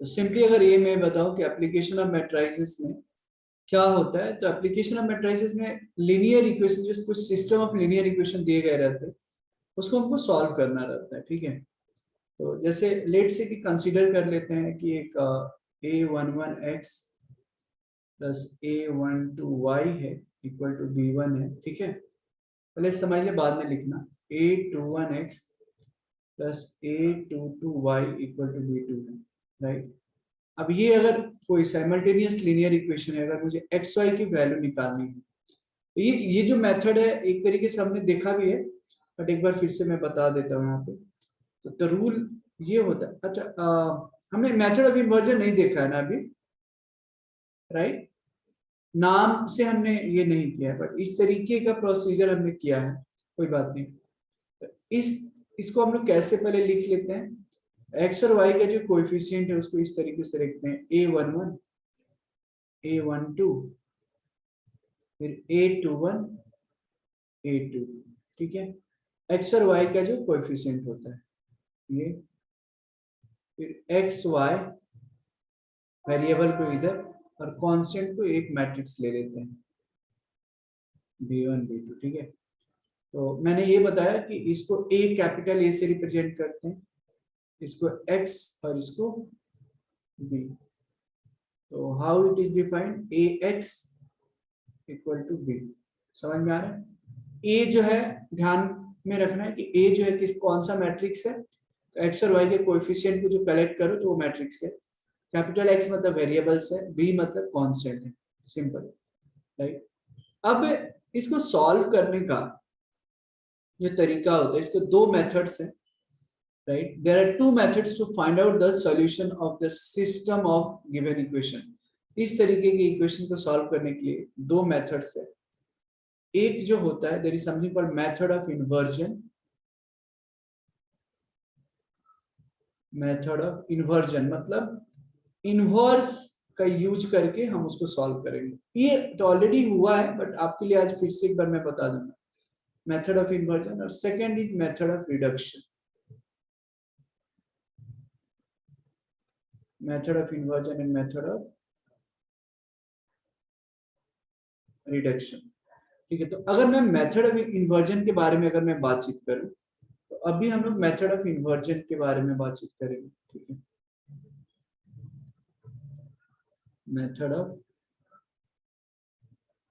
तो सिंपली अगर ये मैं बताऊं कि एप्लीकेशन ऑफ मैट्रिसेस में क्या होता है, तो एप्लीकेशन ऑफ मैट्रिसेस में लीनियर इक्वेशन, जो कुछ सिस्टम ऑफ लीनियर इक्वेशन दिए गए रहते हैं उसको हमको सॉल्व करना रहता है। ठीक है, तो जैसे लेट से कि कंसीडर कर लेते हैं कि एक a11x प्लस a12y है इक्वल टू b1 है। ठीक है, पहले समझ ले बाद में लिखना, a21x plus a22y equal to b2 है, राइट। अब ये अगर कोई साइमल्टेनियस लीनियर इक्वेशन है, अगर मुझे एक्स वाई की वैल्यू निकालनी है, तो ये जो मेथड है एक तरीके से हमने देखा भी है, बट एक बार फिर से मैं बता देता हूँ यहाँ पे। तो रूल ये होता है, अच्छा हमने मेथड ऑफ इन्वर्जन नहीं देखा है ना अभी, राइट। नाम से हमने ये नहीं किया है, बट इस तरीके का प्रोसीजर हमने किया है, कोई बात नहीं। तो इसको हम लोग कैसे पहले लिख लेते हैं, एक्स और वाई का जो कोएफिशिएंट है उसको इस तरीके से लिखते हैं, a11 a12 फिर a21 a2। ठीक है, एक्स और वाई का जो कोएफिशिएंट होता है ये, फिर एक्स वाई वेरिएबल को इधर और कांस्टेंट को एक मैट्रिक्स ले लेते हैं b1 b2। ठीक है, तो मैंने ये बताया कि इसको a कैपिटल A से रिप्रेजेंट करते हैं, इसको x और इसको b। तो how it is defined, ax equal to b। समझ में आ रहा है? a जो है ध्यान में रखना है कि a जो है किस कौन सा मैट्रिक्स है, तो x और y के कोएफिशिएंट को जो कलेक्ट करो तो वो मैट्रिक्स है। कैपिटल X मतलब वेरिएबल्स है, b मतलब कांस्टेंट है, सिंपल, राइट। अब इसको सॉल्व करने का जो तरीका होता है, इसको दो मेथड्स हैं, right. There are two methods to find out the solution of the system of given equation. इस तरीके की इक्वेशन को सॉल्व करने के लिए दो मेथड्स है। एक जो होता है, there is something called method of inversion, method of inversion मतलब इनवर्स का यूज करके हम उसको सॉल्व करेंगे। ये तो ऑलरेडी हुआ है, बट आपके लिए आज फिर से एक बार मैं बता दूंगा, मेथड ऑफ इन्वर्जन। और second is method of reduction, method of inversion and method of reduction. ठीक है, तो अगर मैं मेथड ऑफ इन्वर्जन के बारे में अगर मैं बातचीत करूं, तो अभी हम लोग मेथड ऑफ इन्वर्जन के बारे में बातचीत करेंगे। ठीक है, मेथड ऑफ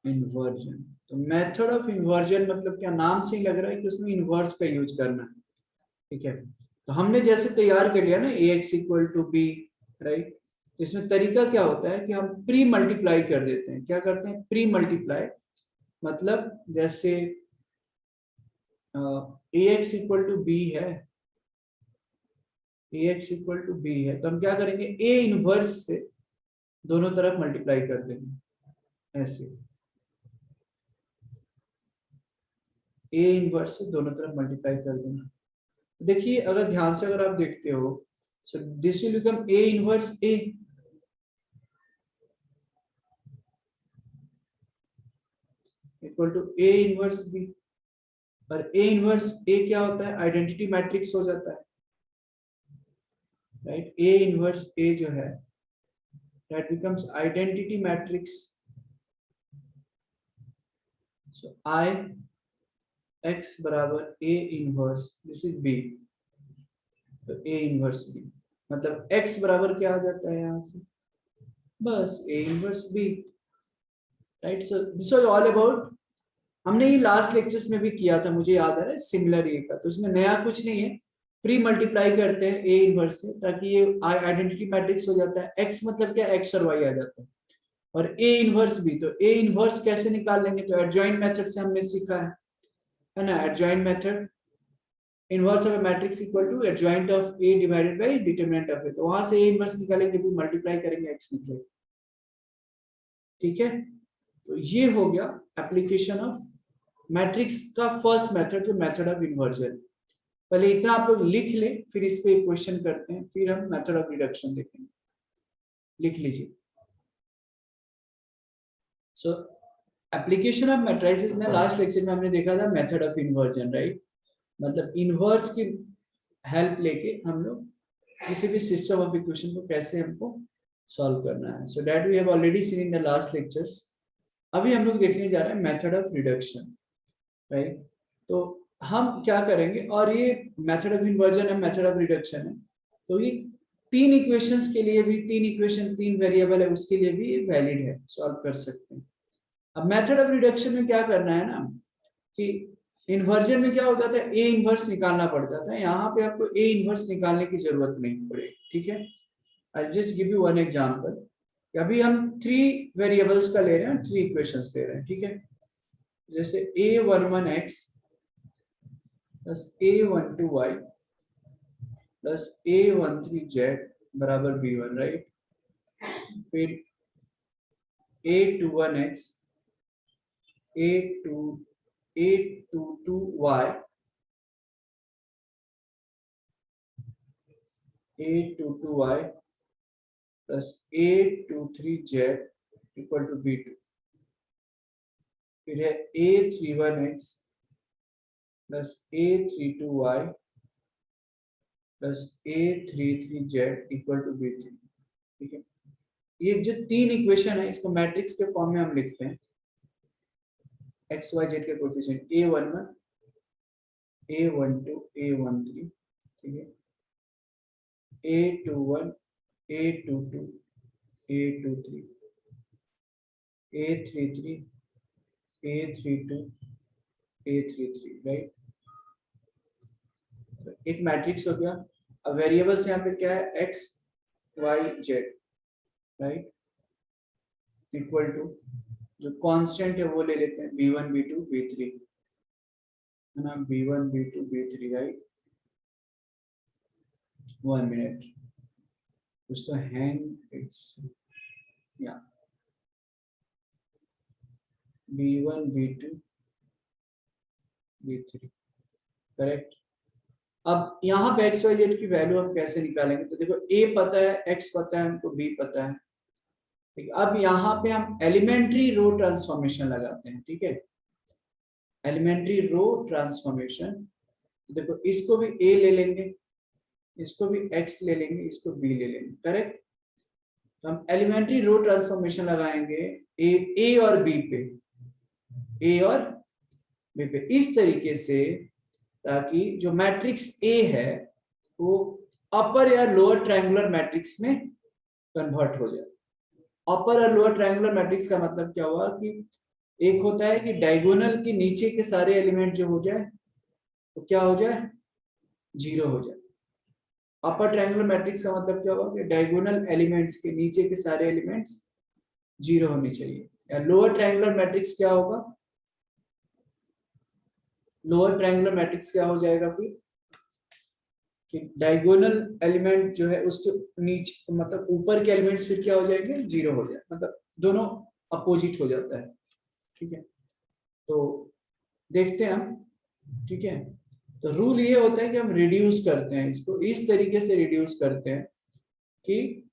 इन्वर्जन। तो मेथड ऑफ इन्वर्जन मतलब क्या, नाम से ही लग रहा है कि उसमें इन्वर्स का यूज करना है। ठीक है, तो हमने जैसे तैयार कर लिया ना ax equal to B, right. तो इसमें तरीका क्या होता है कि हम प्री मल्टीप्लाई कर देते हैं। क्या करते हैं, प्री मल्टीप्लाई, मतलब जैसे ax इक्वल टू बी है, ax इक्वल टू बी है, तो हम क्या करेंगे, a इनवर्स से दोनों तरफ मल्टीप्लाई कर देंगे, ऐसे a इनवर्स से दोनों तरफ मल्टीप्लाई कर देना। देखिए अगर ध्यान से अगर आप देखते हो, so this will become a inverse a, equal to a inverse b। और a इनवर्स a क्या होता है, आइडेंटिटी मैट्रिक्स हो जाता है, राइट। a इनवर्स a जो है that becomes identity matrix, so I x बराबर a inverse, this is b, तो a इनवर्स b मतलब x बराबर क्या आ जाता है यहाँ से, बस a inverse b, right. So this was all about, हमने ये लास्ट लेक्चर्स में भी किया था, मुझे याद आ रहा है, सिमिलर ये का। तो इसमें नया कुछ नहीं है, प्री मल्टीप्लाई करते हैं a इनवर्स से ताकि ये आइडेंटिटी मैट्रिक्स हो जाता है। x मतलब क्या, x और y आ जाता है, और a इनवर्स भी, तो a इनवर्स कैसे निकाल लेंगे, तो एडजॉइंट मेथड से हमने सीखा है ना। Adjoint method, inverse of a matrix equal to adjoint of a divided by determinant of a, तो वहां से a इनवर्स निकालेंगे फिर मल्टीप्लाई करेंगे x निकलेगा। ठीक है, तो ये हो गया एप्लीकेशन ऑफ मैट्रिक्स का फर्स्ट मेथड, जो मेथड ऑफ इन्वर्जन। पहले इतना आप लोग लिख ले, फिर इस पे क्वेश्चन करते हैं, फिर हम मेथड ऑफ रिडक्शन देखेंगे। लिख लीजिए। सो एप्लीकेशन ऑफ मैट्रिसेस में लास्ट लेक्चर में हमने देखा था मेथड ऑफ इन्वर्जन, राइट। मतलब इन्वर्स की हेल्प लेके हम लोग किसी भी सिस्टम ऑफ इक्वेशन को कैसे हमको सॉल्व करना है। So that we have already seen in the last lectures. अभी हम लोग देखने जा रहे हैं मेथड ऑफ रिडक्शन, राइट। तो हम क्या करेंगे, और ये मेथड ऑफ इन्वर्जन है, मेथड ऑफ रिडक्शन है, तो ये तीन इक्वेशंस के लिए भी, तीन इक्वेशन तीन वेरिएबल है उसके लिए भी वैलिड है, सॉल्व कर सकते हैं। अब मेथड ऑफ रिडक्शन में क्या करना है ना, कि इन्वर्जन में क्या होता था, ए इनवर्स निकालना पड़ता था, यहाँ पे आपको ए इनवर्स निकालने की जरूरत नहीं पड़ेगी, ठीक है। I just give you one example. अभी हम थ्री वेरिएबल्स का ले रहे हैं, थ्री इक्वेशंस ले रहे हैं, ठीक है। जैसे a11x plus a12y plus a13z बराबर b1, राइट। फिर a21x a22y a22y plus a23z equal to b2। फिर है a31x plus a32y plus a33z equal to b3, ठीक है। ये जो तीन इक्वेशन है इसको मैट्रिक्स के फॉर्म में हम लिखते हैं, एक्स वाई जेड के कोएफिशिएंट a11 a12 a13, ठीक है, a21 a22 a23 a33 a32 a33, right. एक मैट्रिक्स हो गया। अब वेरिएबल्स यहाँ पे क्या है, X Y Z, right, equal to जो कांस्टेंट है वो ले लेते हैं b1 b2 b3, है ना, b1 b2 b3, right. 1 minute, कुछ तो हैंग, इट्स या b1 b2 b3, करेक्ट। अब यहाँ पे एक्स वाई जेड की वैल्यू हम कैसे निकालेंगे, तो देखो a पता है, x पता है हमको, b पता है, ठीक है। अब यहाँ पे हम एलिमेंट्री रो ट्रांसफॉर्मेशन लगाते हैं, ठीक है, एलिमेंट्री रो ट्रांसफॉर्मेशन। देखो इसको भी a ले लेंगे, इसको भी x ले लेंगे, इसको b ले लेंगे, करेक्ट। तो हम एलिमेंट्री रो ट्रांसफॉर्मेशन लगाएंगे a और b पे, a और b पे, इस तरीके से ताकि जो मैट्रिक्स A है वो अपर या लोअर ट्रायंगुलर मैट्रिक्स में कन्वर्ट हो जाए। अपर और लोअर ट्रायंगुलर मैट्रिक्स का मतलब क्या हुआ कि एक होता है कि डायगोनल के नीचे के सारे एलिमेंट जो हो जाए तो क्या हो जाए, जीरो हो जाए। अपर ट्रायंगुलर मैट्रिक्स का मतलब क्या होगा कि डायगोनल एलिमेंट्स के नीचे के सारे एलिमेंट्स जीरो होने चाहिए। या लोअर ट्रायंगुलर मैट्रिक्स क्या होगा, लोअर ट्रायंगुलर मैट्रिक्स क्या हो जाएगा फिर कि डायगोनल एलिमेंट जो है उसके नीचे, मतलब ऊपर के एलिमेंट्स फिर क्या हो जाएंगे, जीरो हो जाए, मतलब दोनों अपोजिट हो जाता है, ठीक है। तो देखते हैं हम, ठीक है। तो रूल ये होता है कि हम रिड्यूस करते हैं इसको, इस तरीके से रिड्यूस करते हैं कि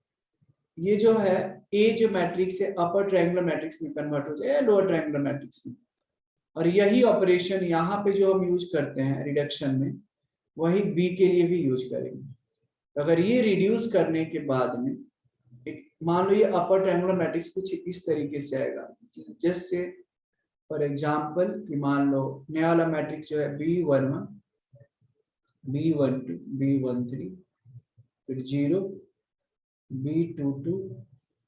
ये जो है ए जो मैट्रिक्स है अपर ट्रायंगुलर मैट्रिक्स में कन्वर्ट हो जाए या लोअर ट्रायंगुलर मैट्रिक्स में। और यही ऑपरेशन यहाँ पे जो हम यूज करते हैं रिडक्शन में, वही बी के लिए भी यूज करेंगे। अगर ये रिड्यूस करने के बाद में मान लो ये अपर ट्रायंगुलर मैट्रिक्स कुछ इस तरीके से आएगा, जैसे फॉर एग्जांपल कि मान लो नया वाला मैट्रिक्स जो है b11 b12 b13 फिर 0 b22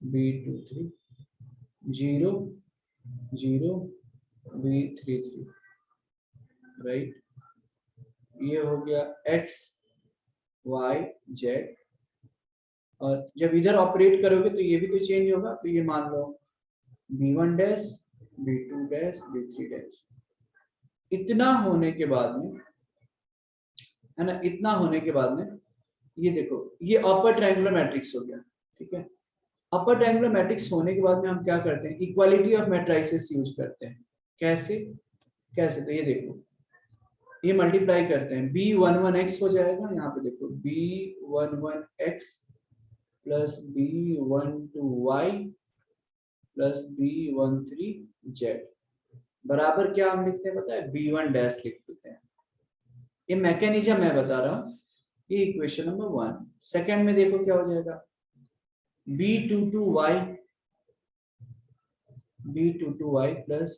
b23 0 0 b33, राइट। ये हो गया x y z, और जब इधर ऑपरेट करोगे तो ये भी तो चेंज होगा, तो ये मान लो b1 dash b2 dash b3 dash. इतना होने के बाद में, है ना, इतना होने के बाद में ये देखो ये अपर ट्रायंगुलर मैट्रिक्स हो गया, ठीक है। अपर ट्रायंगुलर मैट्रिक्स होने के बाद में हम क्या करते हैं, इक्वालिटी ऑफ मैट्रिसेस यूज करते हैं। कैसे कैसे, तो ये देखो ये मल्टीप्लाई करते हैं, b11x हो जाएगा, यहाँ पे देखो b11x plus b12y plus b13z बराबर क्या हम लिखते हैं पता है, b1 डैश लिख देते हैं। ये मैकेनिज्म मैं बता रहा हूँ, ये इक्वेशन नंबर 1। सेकंड में देखो क्या हो जाएगा, b22y plus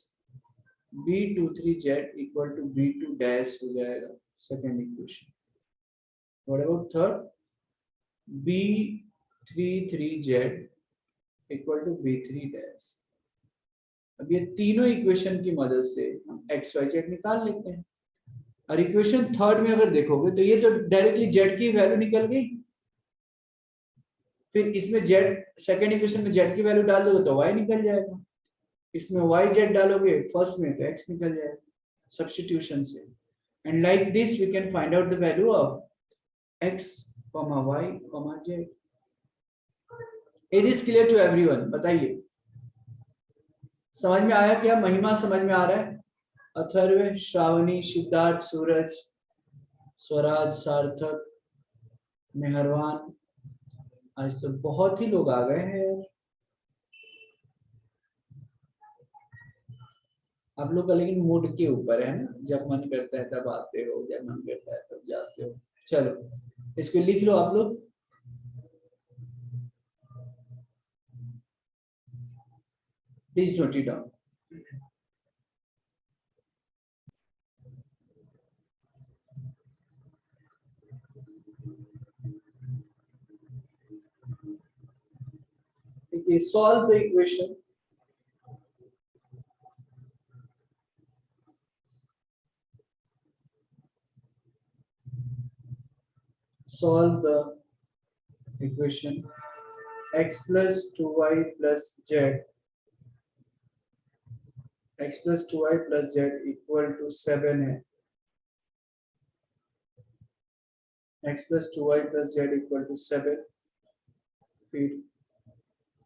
b23z equal to b2 dash हो जाएगा second equation. What about third, b33z equal to b3 dash. अब ये तीनों इक्वेशन की मदद से हम एक्स वाई जेड निकाल लेते हैं। और इक्वेशन थर्ड में अगर देखोगे तो ये तो डायरेक्टली जेड की वैल्यू निकल गई, फिर इसमें जेड, सेकंड इक्वेशन में जेड की वैल्यू डाल दोगे तो वाई निकल जाएगा, इसमें वाई जेड डालोगे फर्स्ट में तो एक्स निकल जाएगा सब्स्टिट्यूशन से। And like this we can find out the value of X comma Y comma Z. It is clear to everyone? बताइए समझ में आया क्या? महिमा समझ में आ रहा है? अथर्व, श्रावणी, सिद्धार्थ, सूरज, स्वराज, सार्थक, मेहरवान, आज तो बहुत ही लोग आ गए हैं यार। आप लोग का लेकिन मूड के ऊपर है ना, जब मन करता है तब आते हो, जब मन करता है तब जाते हो। चलो इसको लिख लो आप लोग। Please note it down. देखिए solve the equation, solve the equation x plus 2y plus z, x plus 2y plus z equal to 7 है, x plus 2y plus z equal to 7, फिर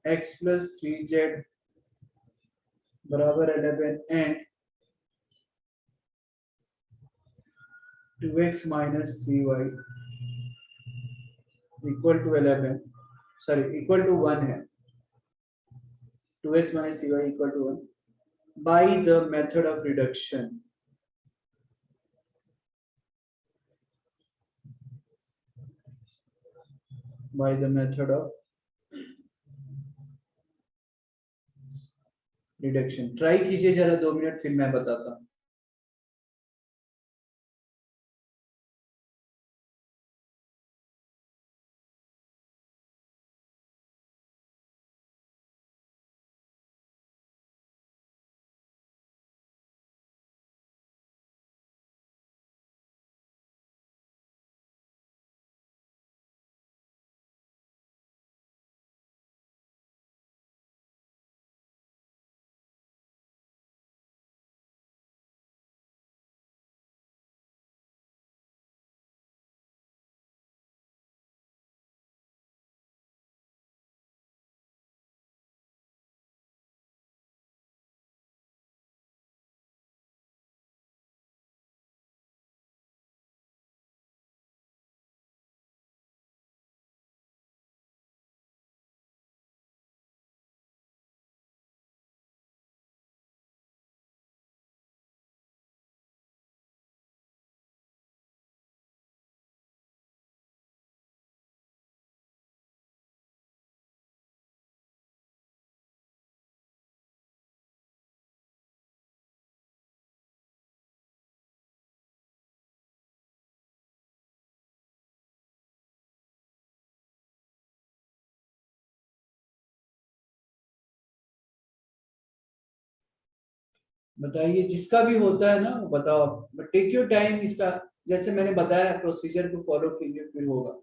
x plus 3z बराबर 11 and 2x minus 3y equal to 11, sorry equal to 1 है, 2x minus 3y equal to 1 by the method of reduction। by the method of reduction। Try कीजिए जरा 2 minute, फिर मैं बताता हूँ। बताइए जिसका भी होता है ना वो बताओ, बट टेक योर टाइम, इसका जैसे मैंने बताया प्रोसीजर को फॉलो कीजिए फिर होगा।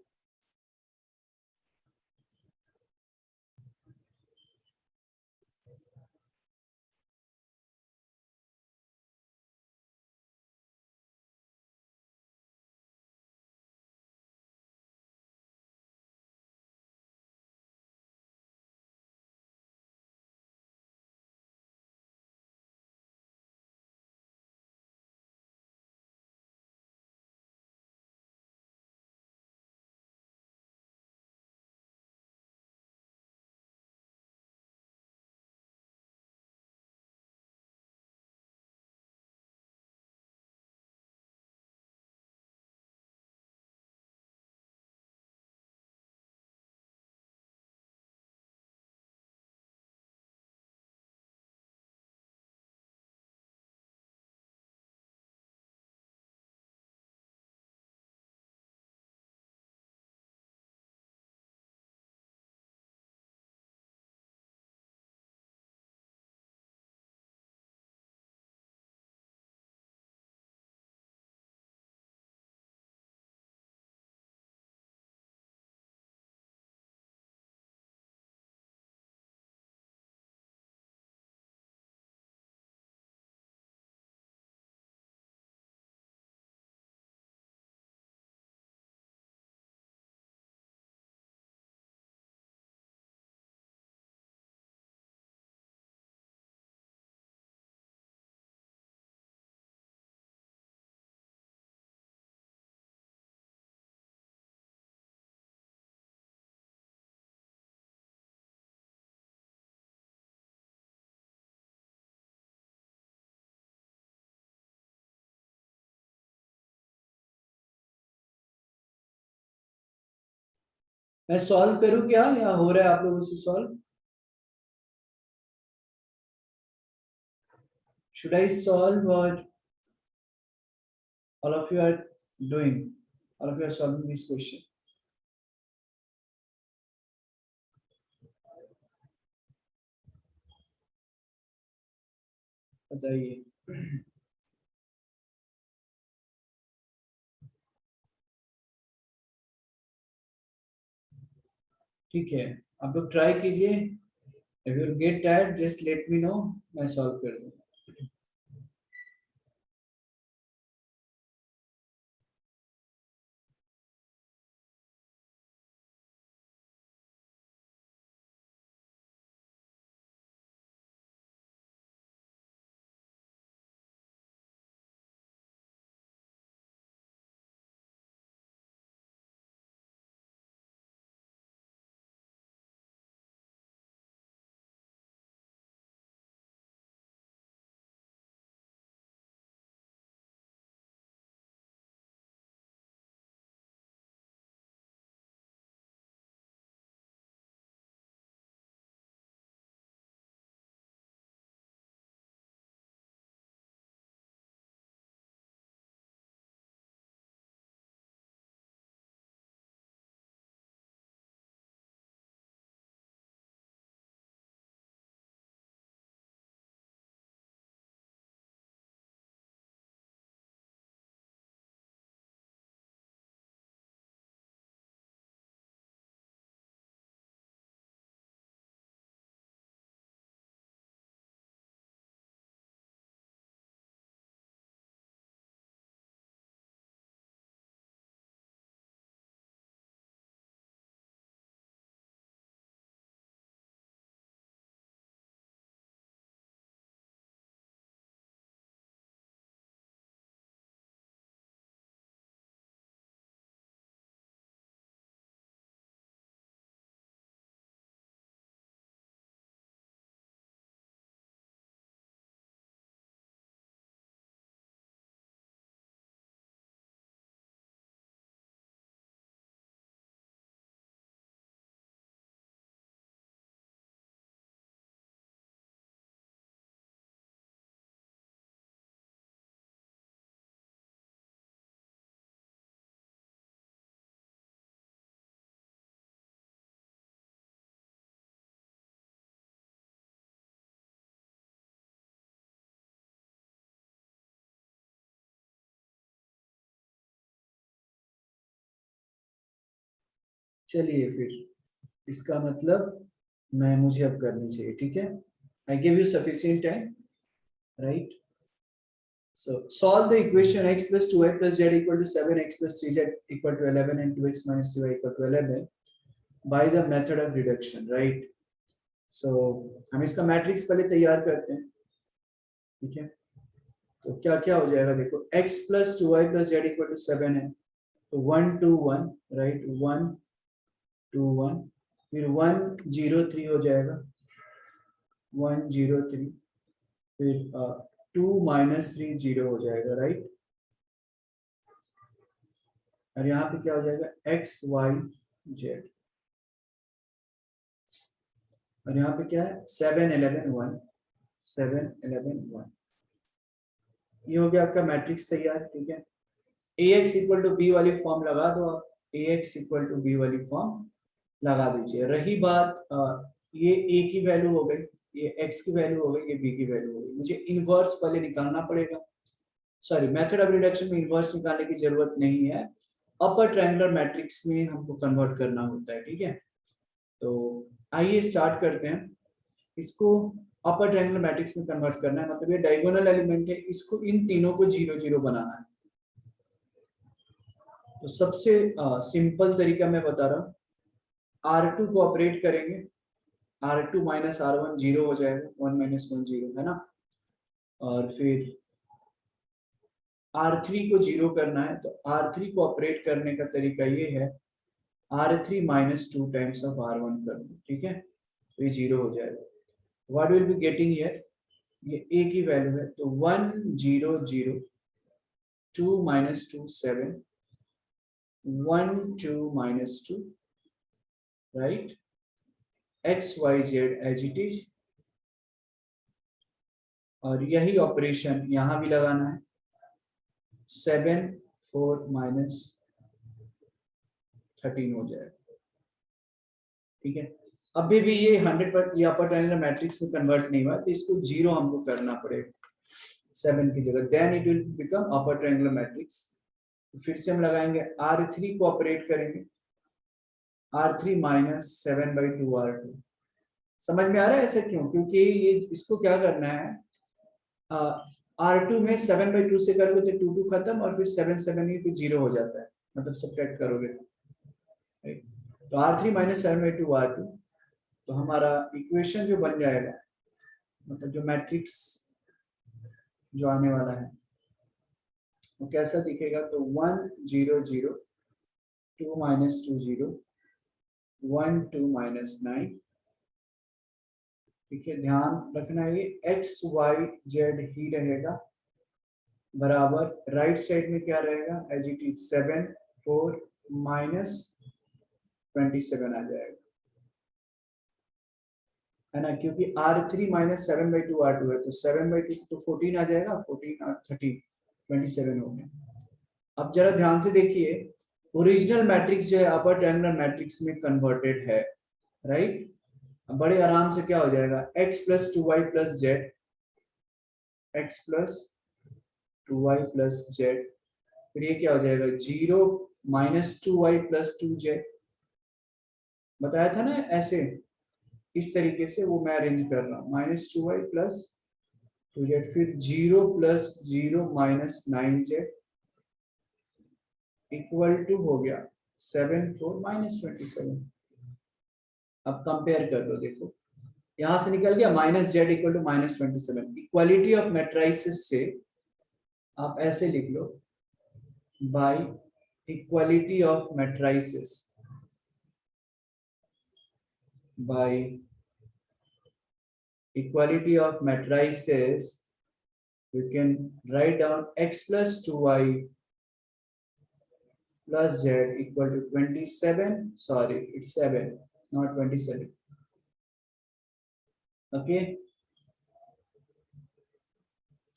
मैं सॉल्व करूं क्या या हो रहा है आप लोगों से solve? Should I solve or all of you are doing? All of you are solving this question. बताइए। ठीक है, आप लोग ट्राई कीजिए। If you get tired, just let me know. मैं सॉल्व कर दूंगा। चलिए फिर, इसका मतलब मैं मुझे अब करनी चाहिए, ठीक है। I give you sufficient time, right. So solve the equation x plus 2y plus z equal to 7x plus 3z equal to 11 and 2x minus 3y equal to 11 by the method of reduction, right? So हम इसका matrix पहले तैयार करते हैं, ठीक है। तो क्या क्या हो जाएगा, देखो x plus 2y plus z equal to 7 है, तो 1 2 1, राइट, 1 2 1, फिर 1 0 3 हो जाएगा, 1 0 3, फिर 2 माइनस 3 0 हो जाएगा, राइट। और यहाँ पे क्या हो जाएगा, एक्स वाई जेड, और यहाँ पे क्या है, 7 11 1, 7 11 1। ये हो गया आपका मैट्रिक्स तैयार, ठीक है। ए एक्स इक्वल टू बी वाली फॉर्म लगा दो आप, ए एक्स इक्वल टू बी वाली फॉर्म लगा दीजिए। रही बात ये ए की वैल्यू हो गई, ये एक्स की वैल्यू हो गई, ये बी की वैल्यू हो गई, मुझे इनवर्स पहले निकालना पड़ेगा। सॉरी, मेथड ऑफ रिडक्शन में इनवर्स निकालने की जरूरत नहीं है, अपर ट्रायंगुलर मैट्रिक्स में हमको कन्वर्ट करना होता है, ठीक है। तो आइए स्टार्ट करते हैं इसको। अपर ट्रायंगुलर मैट्रिक्स में कन्वर्ट करना है, मतलब ये डायगोनल एलिमेंट है, इसको इन तीनों को 0 0 बनाना है। तो सबसे सिंपल तरीका मैं बता रहा हूँ, R2 को ऑपरेट करेंगे, R2 माइनस R1 0 हो जाएगा, 1 माइनस 1 0 है ना। और फिर R3 को 0 करना है, तो R3 को ऑपरेट करने का तरीका ये है, R3 minus 2 times of R1 कर दो, ठीक है, तो ये 0 हो जाएगा। What will be getting here, ये a की वैल्यू है, तो 1 0 0, 2 minus 2 7, 1 2 minus 2, right, X Y Z as it is, और यही ऑपरेशन यहां भी लगाना है, 7 4 माइनस 13 हो जाएगा। ठीक है, अभी भी ये 100 ये अपर ट्रायंगुलर मैट्रिक्स में कन्वर्ट नहीं हुआ, तो इसको 0 हमको करना पड़ेगा 7 की जगह, then it will become upper triangular matrix. फिर से हम लगाएंगे R3 को ऑपरेट करेंगे, R3 माइनस 7/2 R2। समझ में आ रहा है ऐसा क्यों? क्योंकि ये इसको क्या करना है, R2 में 7/2 से करोगे तो 2 2 खत्म, और फिर 7 7 ही फिर 0 हो जाता है, मतलब सब्ट्रैक्ट करोगे तो। तो R3 माइनस 7/2 R2, तो हमारा इक्वेशन जो बन जाएगा, मतलब जो मैट्रिक्स जो आने वाला है वो कैसा दिखेगा, तो 1 0 0 2 माइनस 2 0 1 2 माइनस 9। ठीक है, ध्यान रखना ये एक्स वाई जेड ही रहेगा, बराबर राइट साइड में क्या रहेगा, एज इट इज 7 4 माइनस 27 आ जाएगा, है ना, क्योंकि R3 माइनस 7/2 R2 है, तो 7/2 तो 14 आ जाएगा, 14 और 30 27 हो गया। अब जरा ध्यान से देखिए, ओरिजिनल मैट्रिक्स जो है अपर ट्रायंगुलर मैट्रिक्स में कन्वर्टेड है, राइट। बड़े आराम से क्या हो जाएगा, x plus 2y plus Z, x plus 2y plus Z, फिर ये क्या हो जाएगा 0 माइनस 2y प्लस 2z। बताया था ना ऐसे, इस तरीके से वो मैं अरेंज कर रहा हूँ, -2y प्लस 2z, फिर 0 plus 0 minus 9z equal to हो गया 7 4 माइनस 27। अब कंपेयर कर लो, देखो यहां से निकल गया -z equal to -27। Equality of matrices से आप ऐसे लिख लो, by equality of matrices, by equality of matrices, we can write down x plus 2y plus z equal to 27, sorry it's 7 not 27, okay,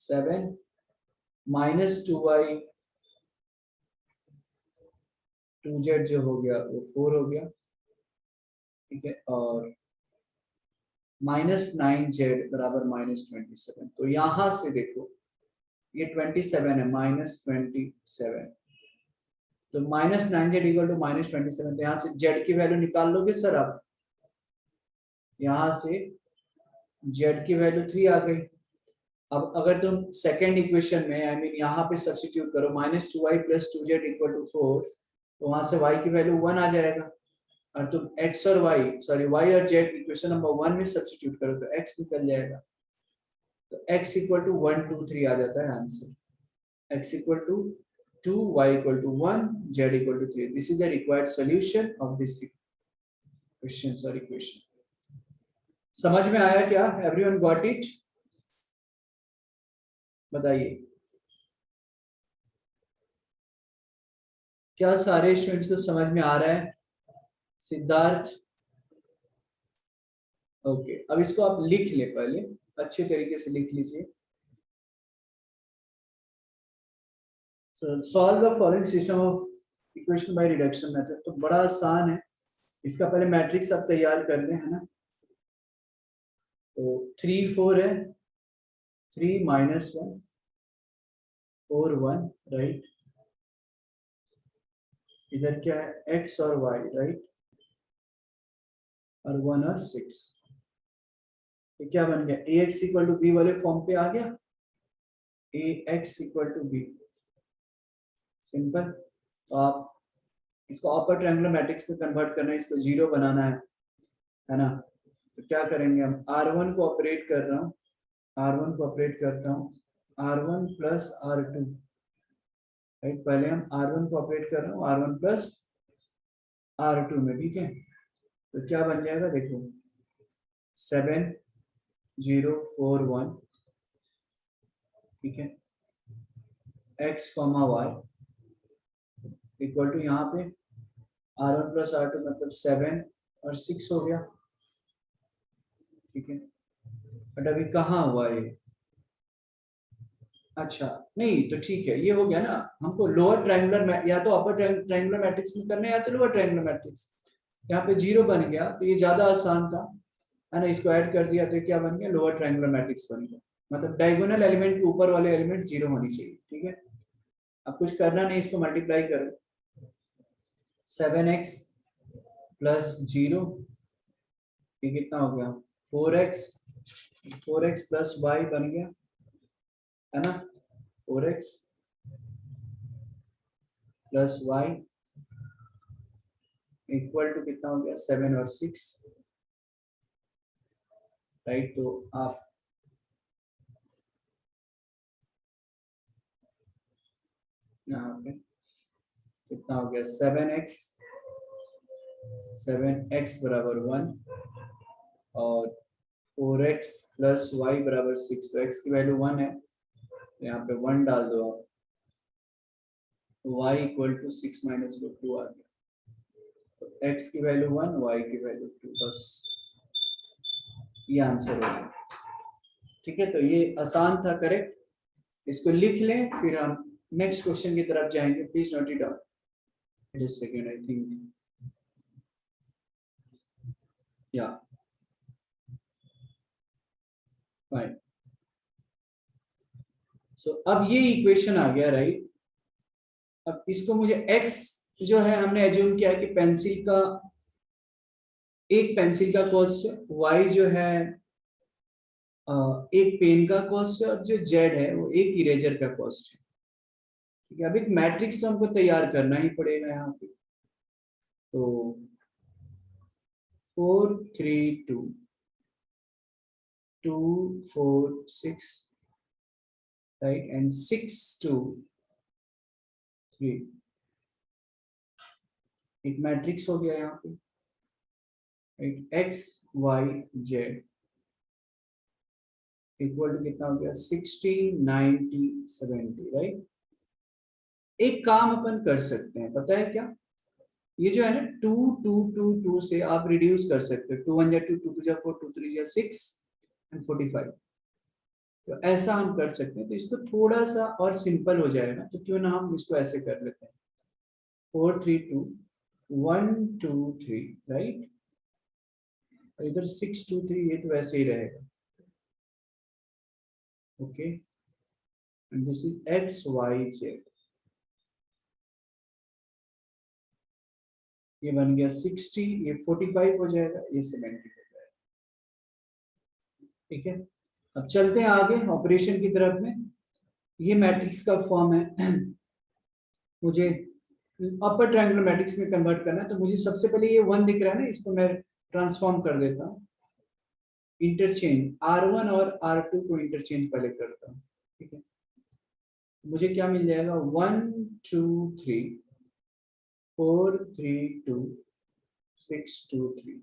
7 minus 2y 2z जो हो गया वो 4 हो गया, ठीक है, और -9z बराबर -27। तो यहां से देखो ये 27 है, -27, तो -9z इक्वल टू -27, तो यहाँ से z की वैल्यू निकाल लोगे सर आप, यहाँ से z की वैल्यू 3 आ गई। अब अगर तुम सेकेंड इक्वेशन में आई मीन यहाँ पे सब्स्टिट्यूट करो -2y plus 2z equal to 4, तो वहां से y की वैल्यू 1 आ जाएगा, और तुम x और y सॉरी y और z इक्वेशन नंबर 1 में सब्स्टिट्यूट करो तो x निकल जाएगा, तो x इक्वल टू 1 2 3 आ जाता है answer, x equal to 2 y equal to 1 z equal to 3। This is the required solution of this question और इक्वेशन। समझ में आया क्या? Everyone got it? बताइए, क्या सारे स्टूडेंट्स को समझ में आ रहा है? सिद्धार्थ, ओके, अब इसको आप लिख ले, पहले अच्छे तरीके से लिख लीजिए। Solve the following system of equation by reduction method. तो बड़ा आसान है, इसका पहले मैट्रिक्स आप तैयार कर लें, है ना। तो 3 4 है, 3 माइनस 1 4 1, राइट, इधर क्या है x और y, राइट, और 1 और 6, तो क्या बन गया ax इक्वल टू बी वाले फॉर्म पे आ गया, ax equal to B, simple. तो आप इसको अपर ट्रायंगुलर मैट्रिक्स में कन्वर्ट करना है, इसको 0 बनाना है ना। तो क्या करेंगे हम, R1 को ऑपरेट कर रहा हूँ, R1 को ऑपरेट करता हूँ, R1 प्लस R2, राइट, पहले हम R1 को ऑपरेट कर रहा हूँ R1 प्लस R2 में, ठीक है। तो क्या बन जाएगा देखो 7 0 4 1, ठीक है, x y इक्वल टू यहाँ पे R1 प्लस R2 मतलब 7 और 6 हो गया, ठीक है। बट अभी कहाँ हुआ ये? अच्छा नहीं तो ठीक है, ये हो गया ना। हमको लोअर ट्रायंगुलर या तो अपर ट्रायंगुलर मैट्रिक्स में करना है या तो लोअर ट्रायंगुलर मैट्रिक्स। यहाँ पे 0 बन गया तो ये ज्यादा आसान था, है ना। इसको ऐड कर दिया तो क्या बन गया, लोअर ट्रायंगुलर मैट्रिक्स बन गया। मतलब डायगोनल एलिमेंट के ऊपर वाले एलिमेंट 0 होनी चाहिए, ठीक है। अब कुछ करना नहीं, इसको मल्टीप्लाई करो। 7x प्लस 0, ये कितना हो गया 4x, 4x प्लस y बन गया, है ना। 4x plus y equal to कितना हो गया 7 और 6, राइट। तो आप यहाँ पे कितना हो गया 7x, 7x बराबर 1 और 4x प्लस वाई बराबर 6। तो x की वैल्यू 1 है, तो यहाँ पे 1 डाल दो आप, y इक्वल टू 6 माइनस 2 आ गया। तो x की वैल्यू 1, y की वैल्यू 2, बस ये आंसर हो गया, ठीक है। तो ये आसान था, करेक्ट। इसको लिख लें, फिर हम नेक्स्ट क्वेश्चन की तरफ जाएंगे। Please note it down. Just second, I think या फाइन। सो अब ये इक्वेशन आ गया, राइट। अब इसको मुझे x जो है हमने एज्यूम किया कि पेंसिल का, एक पेंसिल का कॉस्ट है, y जो है एक पेन का कॉस्ट है, और जो z है वो एक इरेजर का कॉस्ट है, ठीक है। अब एक मैट्रिक्स तो हमको तैयार करना ही पड़ेगा यहाँ पे। तो 4 3 2 2 4 6, राइट, एंड 6 2 3, एक मैट्रिक्स हो गया यहाँ पे, right. x y z equal to कितना हो गया 60 90 70, राइट। एक काम अपन कर सकते हैं, पता है क्या? ये जो है ना 2 2 2 2 से आप रिड्यूस कर सकते हो। 2 1 जा 2, 2 2 जा 4, 2 3 जा 6 एंड 45। तो ऐसा हम कर सकते हैं, तो इसको थोड़ा सा और सिंपल हो जाएगा, तो क्यों ना हम इसको ऐसे कर लेते हैं। 4 3 2 1 2 3, राइट। और इधर 6 2 3, ये तो वैसे ही रहेगा, okay. And this is x y z, ये बन गया 60, ये 45 हो जाएगा, ये 70 हो जाएगा, ठीक है। अब चलते हैं आगे ऑपरेशन की तरफ में। ये मैट्रिक्स का फॉर्म है, मुझे अपर ट्रायंगुलर मैट्रिक्स में कन्वर्ट करना है। तो मुझे सबसे पहले ये 1 दिख रहा है ना, इसको मैं ट्रांसफॉर्म कर देता हूँ, इंटरचेंज R1 और R2 को इंटरचेंज पहले करता हूँ, ठीक है। मुझे क्या मिल जाएगा 1 2 3 4 3 2 6 2 3,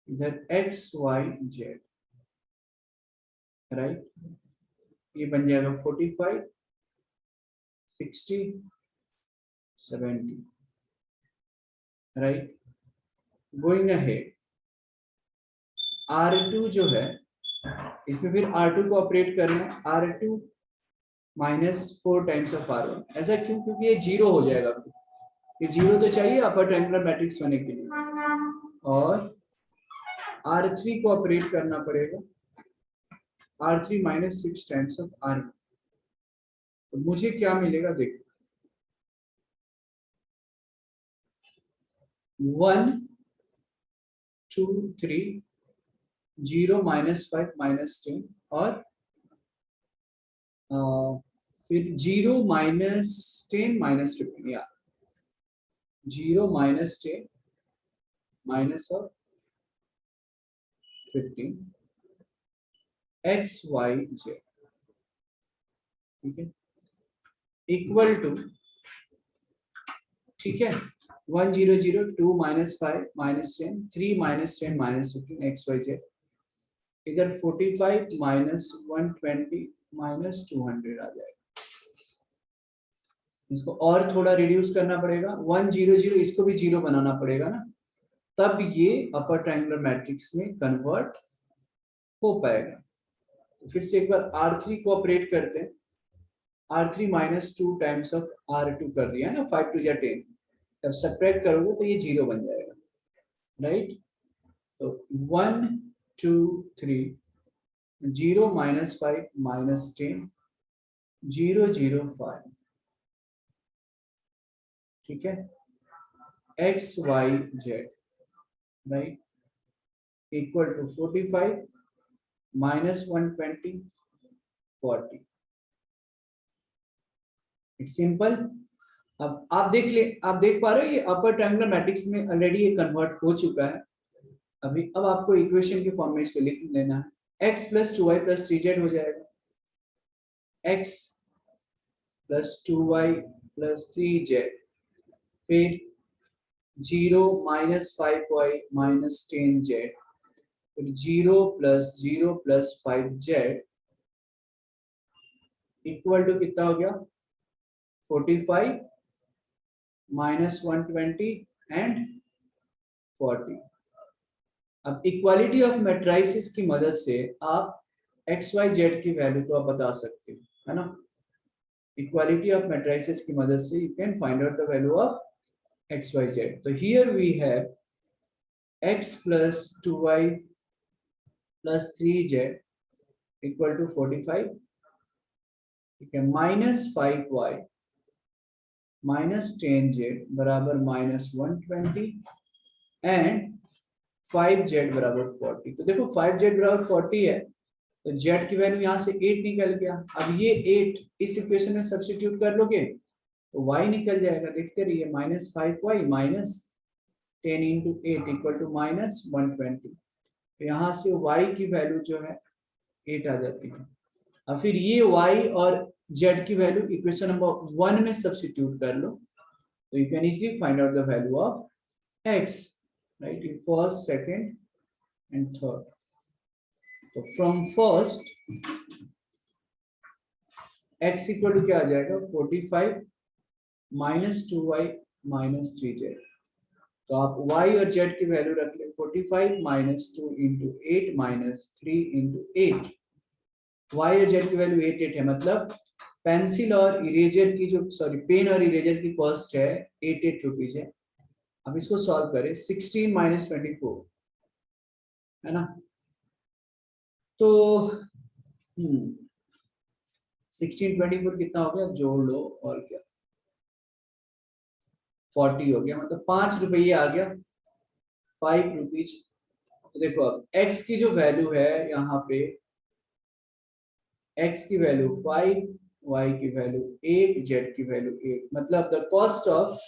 इधर x y z, राइट। ये बन जाएगा 45 60 70, राइट। गोइंग अहेड R2 जो है, इसमें फिर R2 को ऑपरेट करना है, R2 minus 4 times of R1। ऐसा क्यों? क्योंकि ये 0 हो जाएगा, ये 0 तो चाहिए अपर ट्रायंगुलर मैट्रिक्स होने के लिए। और R3 को ऑपरेट करना पड़ेगा, R3 minus 6 times of R1। तो मुझे क्या मिलेगा देखो, 1 2 3 0 माइनस 5 माइनस 10, और फिर 0 माइनस 10 माइनस 15, या 0 minus 10 minus of 15 x y z, ठीक है, इक्वल टू, ठीक है, 1 0 0 2 minus 5 minus 10 3 minus 10 minus 15 x y z, इधर 45 माइनस 120 माइनस 200 आ जाएगा। इसको और थोड़ा रिड्यूस करना पड़ेगा, 1 0 0, इसको भी 0 बनाना पड़ेगा ना, तब ये अपर ट्रायंगुलर मैट्रिक्स में कन्वर्ट हो पाएगा। तो फिर से एक बार R3 को ऑपरेट करते हैं। R3 minus 2 times of R2 कर दिया है ना, 5 2 या 10, जब सब्ट्रैक्ट करोगे तो ये 0 बन जाएगा, राइट। तो 1 2 3, 0 माइनस 5 माइनस 10, 0 0 5, ठीक है, X Y Z, right, equal to 45 minus 120 40। It's simple. अब आप देख पा रहे हो ये अपर ट्रायंगुलर मैट्रिक्स में ऑलरेडी ये कन्वर्ट हो चुका है। अभी अब आपको इक्वेशन के फॉर्म में इसको लिख लेना है, x plus 2y plus 3z हो जाएगा, x plus 2y plus 3z, फिर 0 माइनस 5y माइनस 10z, फिर 0 प्लस 5z इक्वल टू कितना हो गया, 45 माइनस 120 एंड 40। अब इक्वालिटी ऑफ मैट्रिसेस की मदद से आप एक्स वाई जेड की वैल्यू को आप बता सकते हो, है ना। इक्वालिटी ऑफ मैट्रिसेस की मदद से you can find out the value of X Y Z. तो here we have x plus 2y plus 3z equal to 45, ठीक है, माइनस 5y माइनस 10z बराबर माइनस 120 एंड 5z बराबर 40। तो देखो 5z बराबर 40 है, तो z की वैल्यू यहाँ से 8 निकल गया। अब ये 8 इस इक्वेशन में सब्स्टिट्यूट कर लोगे तो y निकल जाएगा, देखते रहिए, minus 5y minus 10 into 8 equal to minus 120। तो यहाँ से y की वैल्यू जो है 8 आ जाती है। अब फिर ये y और z की वैल्यू इक्वेशन नंबर 1 में सब्स्टिट्यूट कर लो, तो you can easily find out the value of x, right, in first second and third. तो from first x equal to क्या आ जाएगा, 45 माइनस 2y माइनस 3z। तो आप y और z की वैल्यू रख ले, 45 minus 2 into 8 minus 3 into 8, y और z की वैल्यू 8 8 है, मतलब पेंसिल और इरेजर की जो, सॉरी, पेन और इरेजर की कॉस्ट है 8 रुपीज है। अब इसको सॉल्व करें, 16 माइनस 24, है ना। तो 16 24 कितना हो गया, जोड़ लो, और क्या, 40 हो गया, मतलब 5 रुपये आ गया, 5 रुपीज। तो देखो अब x की जो वैल्यू है यहाँ पे, x की वैल्यू 5, y की वैल्यू 8, z की वैल्यू 8, मतलब the cost of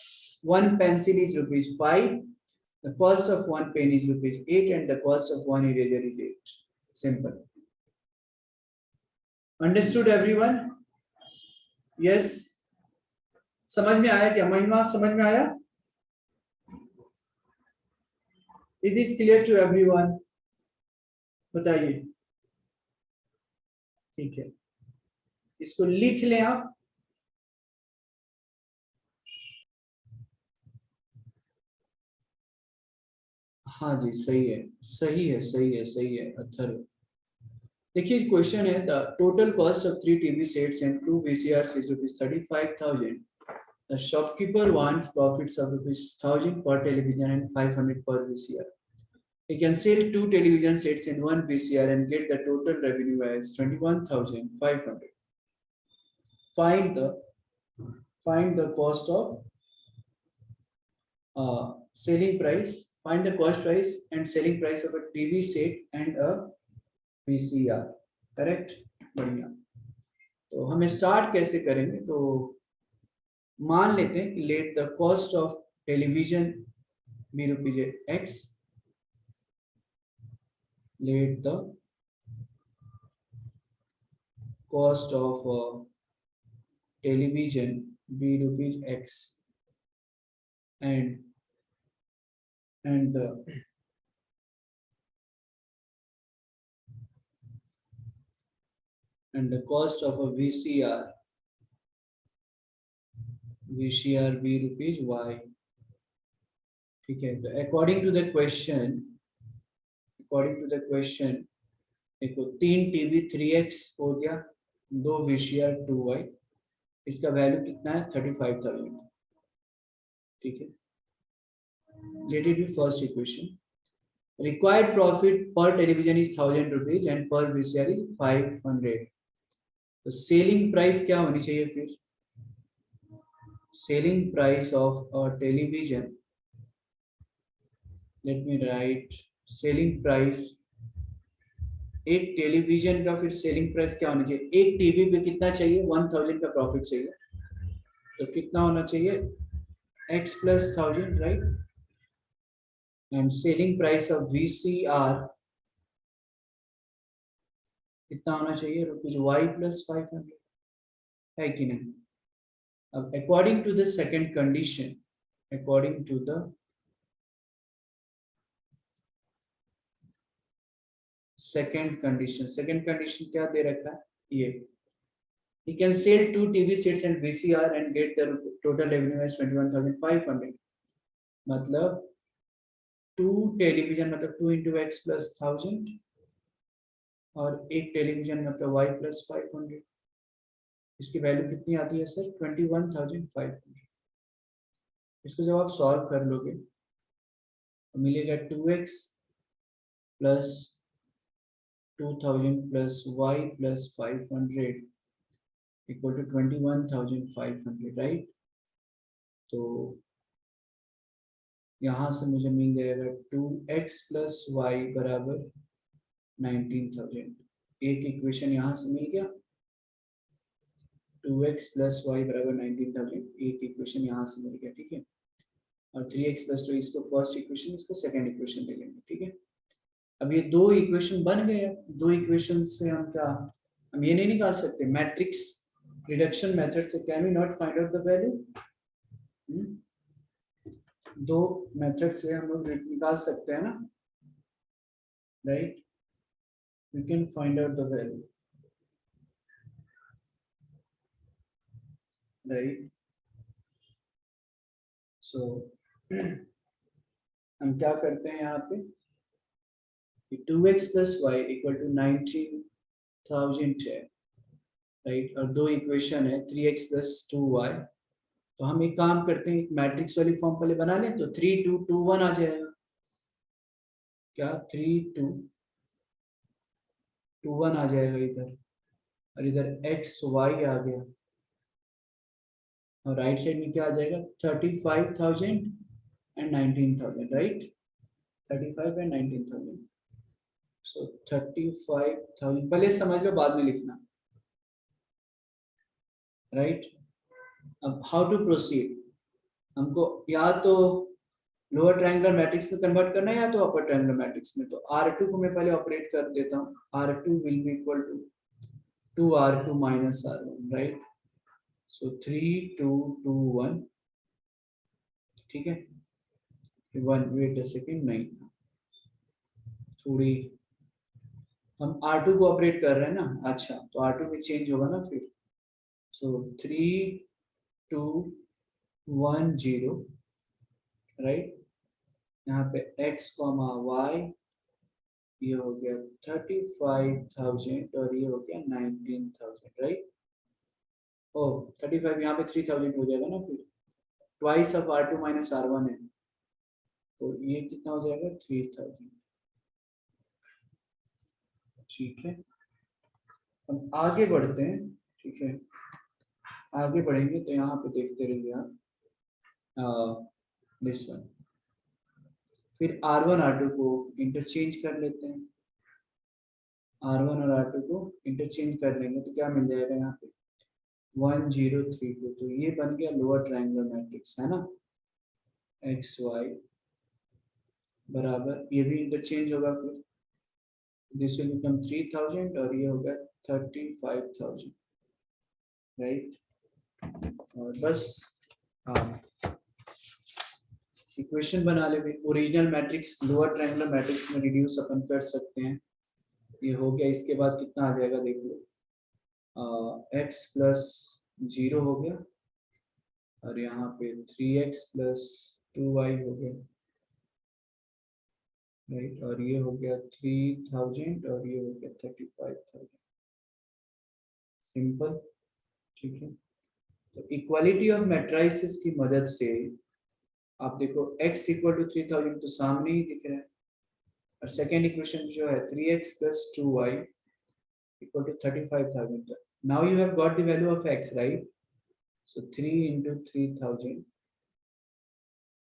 one pencil is ₹5, the cost of one pen is ₹8 and the cost of one eraser is 8. Simple. Understood everyone? Yes. समझ में आया क्या महिमा, समझ में आया? It is clear to everyone? बताइए, ठीक है, इसको लिख लें आप। हाँ जी, सही है, सही है, सही है, सही है, अथर्व। देखिए क्वेश्चन है, the total cost of 3 TV sets and 2 VCRs is ₹35,000. The shopkeeper wants profits of ₹1,000 per television and 500 per VCR. He can sell 2 television sets and 1 VCR and get the total revenue as 21,500. Find the cost of selling price. Find the cost price and selling price of a TV set and a VCR. Correct, बढ़िया। तो हम start कैसे करेंगे, तो मान लेते हैं कि let the cost of television be ₹x, let the cost of television be ₹x and the cost of a VCR VCR B rupees Y। ठीक है, तो अकॉर्डिंग टू द क्वेश्चन देखो 3 TB 3X हो गया, 2 VCR 2Y, इसका value कितना है 35,000। ठीक है, let it be first equation. Required profit per television is 1,000 rupees and per VCR is 500। तो सेलिंग प्राइस क्या होनी चाहिए फिर? Selling price of a television, let me right selling price, एक टेलीविजन का फिर सेलिंग प्राइस क्या होनी चाहिए? एक टीवी पे कितना चाहिए? 1,000 का प्रॉफिट चाहिए, तो कितना होना चाहिए? x plus 1,000, right? And selling price of VCR कितना होना चाहिए? रुपीज Y plus 500, है कि नहीं? अब according to the second condition, according to the second condition क्या दे रखा है? ये he can sell 2 TV sets and VCR and get the total revenue as 21,500। मतलब 2 टेलीविजन मतलब 2 into x plus 1,000 और एक टेलीविजन मतलब y plus 500। इसकी वैल्यू कितनी आती है सर? 21,500। इसको जब आप सॉल्व कर लोगे तो मिलेगा 2x plus 2,000 plus y plus 500 equal to 21,500, right? तो यहाँ से मुझे मिल जाएगा 2x plus y बराबर 19,000। एक इक्वेशन यहाँ से मिल गया, 2x plus y बराबर 19,000, एक इक्वेशन यहाँ से मिल गया। ठीक है, और 3x plus 2 इसको फर्स्ट इक्वेशन, इसको सेकंड इक्वेशन ले लेंगे। ठीक है, अब ये दो इक्वेशन बन गए। दो इक्वेशन से हम क्या, हम ये नहीं निकाल सकते मैट्रिक्स रिडक्शन मेथड से? Can we not find out the value? दो मेथड से हम लोग निकाल सकते हैं ना, right? We can find out the value, right? So हम क्या करते हैं यहाँ पे, 2x plus y equal to 19,000 है, राइट? और दो इक्वेशन है 3x plus 2y। तो हम एक काम करते हैं, एक मैट्रिक्स वाली फॉर्म पहले बना लें, तो 3 2 2 1 आ जाएगा। क्या 3 2 2 1 आ जाएगा इधर, और इधर x y आ गया, और राइट साइड में क्या आ जाएगा? 35,000 एंड 19,000, राइट? 35 एंड 19,000। सो 35,000 पहले समझ लो, बाद में लिखना, राइट? अब हाउ टू प्रोसीड, हमको या तो लोअर ट्रायंगुलर मैट्रिक्स में कन्वर्ट करना है या तो अपर ट्रायंगुलर मैट्रिक्स में। तो R2 को मैं पहले ऑपरेट कर देता हूँ, R2 will be equal to 2R2 minus R1, right? So 3 2 2 1, ठीक है? 1 वेट अ सेकेंड, नहीं थोड़ी, हम R2 को ऑपरेट कर रहे हैं ना, अच्छा तो R2 में चेंज होगा ना फिर। सो 3 2 1 0, राइट? यहाँ पे x, y, ये हो गया 35,000 और ये हो गया 19,000, राइट? ओ 35, यहाँ पे 3,000 हो जाएगा ना, फिर twice of R2 minus R1 है, तो ये कितना हो जाएगा? 3,000। ठीक है, हम आगे बढ़ते हैं। ठीक है, आगे बढ़ेंगे तो यहाँ पे देखते रहिए आप दिस वन। फिर R1 R2 को इंटरचेंज कर लेते हैं, R1 और R2 को इंटरचेंज कर लेंगे तो क्या मिल जाएगा यहाँ पे? 1 0 3 2। तो ये बन गया लोअर ट्रायंगुलर मैट्रिक्स, है ना? एक्स वाई बराबर, ये भी इंटरचेंज होगा, फिर दिस विल बिकम 3,000 और ये होगा 35,000, राइट? और बस इक्वेशन बना ले, original matrix lower triangular matrix में रिड्यूस अपन कर सकते हैं। ये हो गया, इसके बाद कितना आ जाएगा देख लो, x plus 0 हो गया, और यहाँ पे 3x प्लस 2y हो गया, राइट, और ये हो गया 3000 और ये हो गया 35,000। सिंपल, ठीक है। तो इक्वालिटी ऑफ मैट्रिसेस की मदद से आप देखो x इक्वल टू 3000 तो सामने ही दिख रहा है, और सेकेंड इक्वेशन जो है 3x plus 2y equal to 35,000। Now you have got the value of x, right? So 3 into 3000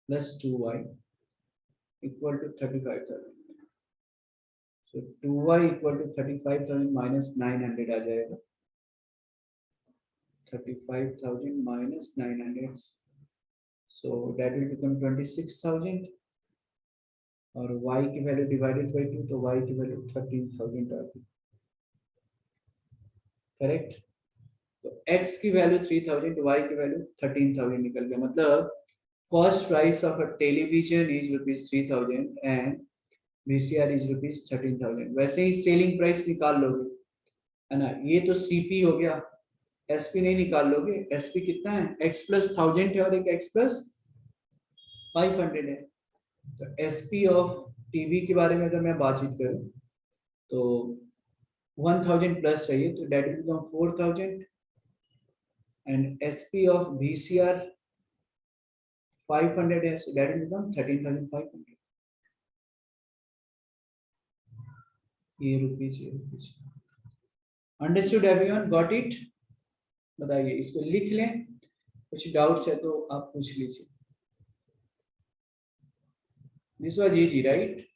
plus 2y equal to 35,000. So 2y equal to 35,000 minus 900 आ जाएगा, 35,000 minus 900. So that will become 26,000 और y की value divided by 2 तो y की value 13,000 आ गई, correct. तो x की value 3000, y की value 13,000 निकल गया। मतलब cost price of a television is ₹3,000 and VCR is ₹13,000। वैसे ही सेलिंग प्राइस निकाल लोगे, है ना। ये तो CP हो गया, SP नहीं निकाल लोगे। SP कितना है, x प्लस 1000 है और एक x प्लस 500 है। तो SP ऑफ टीवी के बारे में अगर मैं बातचीत करूं तो 1000 प्लस चाहिए, तो that will become 4000 and SP of VCR 500 है, so that will become 13,500। ये rupees. Understood everyone, got it? बताइए, इसको लिख लें, कुछ डाउट्स है तो आप पूछ लीजिए। This was easy, right?